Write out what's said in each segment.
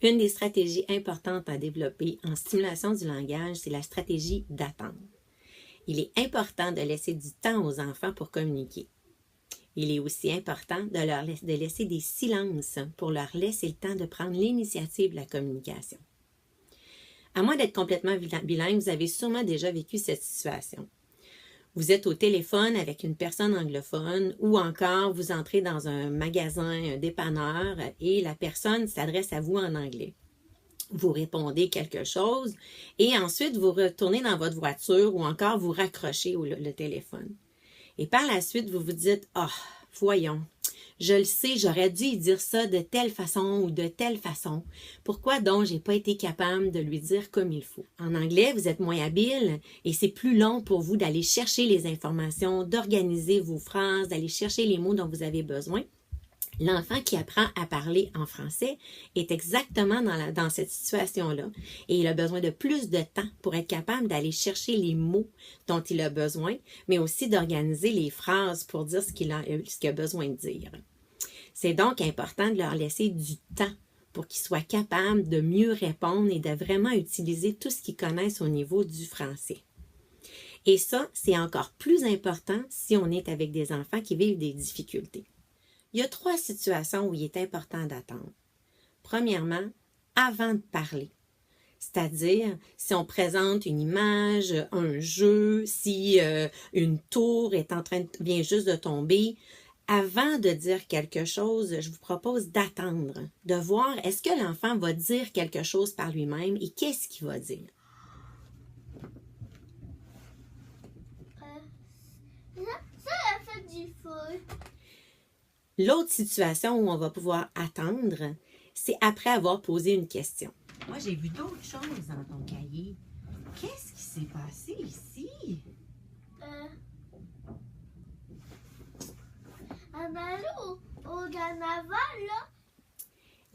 Une des stratégies importantes à développer en stimulation du langage, c'est la stratégie d'attendre. Il est important de laisser du temps aux enfants pour communiquer. Il est aussi important de laisser des silences pour leur laisser le temps de prendre l'initiative de la communication. À moins d'être complètement bilingue, vous avez sûrement déjà vécu cette situation. Vous êtes au téléphone avec une personne anglophone ou encore vous entrez dans un magasin, un dépanneur et la personne s'adresse à vous en anglais. Vous répondez quelque chose et ensuite vous retournez dans votre voiture ou encore vous raccrochez le téléphone. Et par la suite, vous vous dites « Ah, voyons, je le sais, j'aurais dû y dire ça de telle façon ou de telle façon. Pourquoi donc j'ai pas été capable de lui dire comme il faut? » En anglais, vous êtes moins habile et c'est plus long pour vous d'aller chercher les informations, d'organiser vos phrases, d'aller chercher les mots dont vous avez besoin. L'enfant qui apprend à parler en français est exactement dans cette situation-là et il a besoin de plus de temps pour être capable d'aller chercher les mots dont il a besoin, mais aussi d'organiser les phrases pour dire ce qu'il a besoin de dire. C'est donc important de leur laisser du temps pour qu'ils soient capables de mieux répondre et de vraiment utiliser tout ce qu'ils connaissent au niveau du français. Et ça, c'est encore plus important si on est avec des enfants qui vivent des difficultés. Il y a 3 situations où il est important d'attendre. Premièrement, avant de parler. C'est-à-dire, si on présente une image, un jeu, si une tour vient juste de tomber, avant de dire quelque chose, je vous propose d'attendre, de voir est-ce que l'enfant va dire quelque chose par lui-même et qu'est-ce qu'il va dire. Ça a fait du feu. L'autre situation où on va pouvoir attendre, c'est après avoir posé une question. Moi, j'ai vu d'autres choses dans ton cahier. Qu'est-ce qui s'est passé ici? On allait au carnaval, là.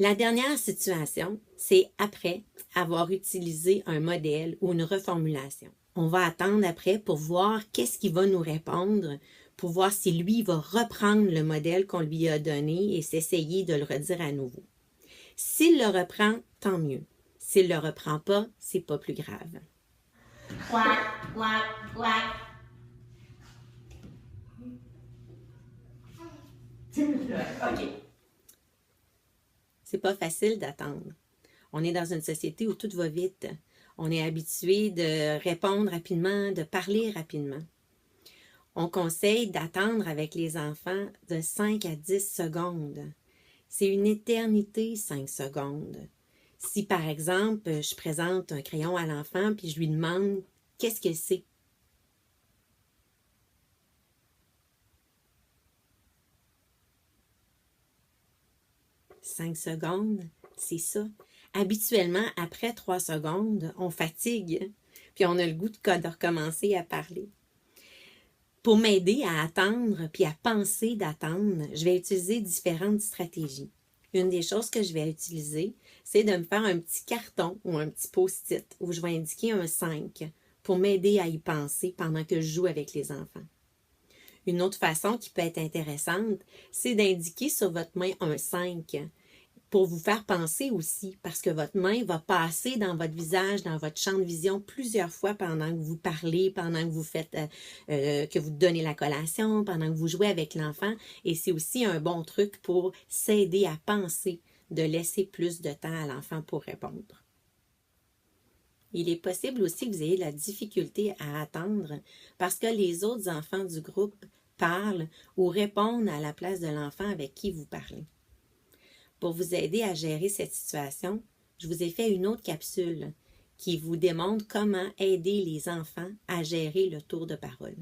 La dernière situation, c'est après avoir utilisé un modèle ou une reformulation. On va attendre après pour voir qu'est-ce qu'il va nous répondre, pour voir si lui va reprendre le modèle qu'on lui a donné et s'essayer de le redire à nouveau. S'il le reprend, tant mieux. S'il ne le reprend pas, c'est pas plus grave. Quack, quack, quack. OK. C'est pas facile d'attendre. On est dans une société où tout va vite. On est habitué de répondre rapidement, de parler rapidement. On conseille d'attendre avec les enfants de 5 à 10 secondes. C'est une éternité, 5 secondes. Si, par exemple, je présente un crayon à l'enfant puis je lui demande « Qu'est-ce que c'est? » 5 secondes, c'est ça. Habituellement, après 3 secondes, on fatigue, puis on a le goût de recommencer à parler. Pour m'aider à attendre puis à penser d'attendre, je vais utiliser différentes stratégies. Une des choses que je vais utiliser, c'est de me faire un petit carton ou un petit post-it où je vais indiquer un 5 pour m'aider à y penser pendant que je joue avec les enfants. Une autre façon qui peut être intéressante, c'est d'indiquer sur votre main un 5 pour vous faire penser aussi, parce que votre main va passer dans votre visage, dans votre champ de vision plusieurs fois pendant que vous parlez, pendant que vous faites, que vous donnez la collation, pendant que vous jouez avec l'enfant. Et c'est aussi un bon truc pour s'aider à penser, de laisser plus de temps à l'enfant pour répondre. Il est possible aussi que vous ayez de la difficulté à attendre parce que les autres enfants du groupe parlent ou répondent à la place de l'enfant avec qui vous parlez. Pour vous aider à gérer cette situation, je vous ai fait une autre capsule qui vous démontre comment aider les enfants à gérer le tour de parole.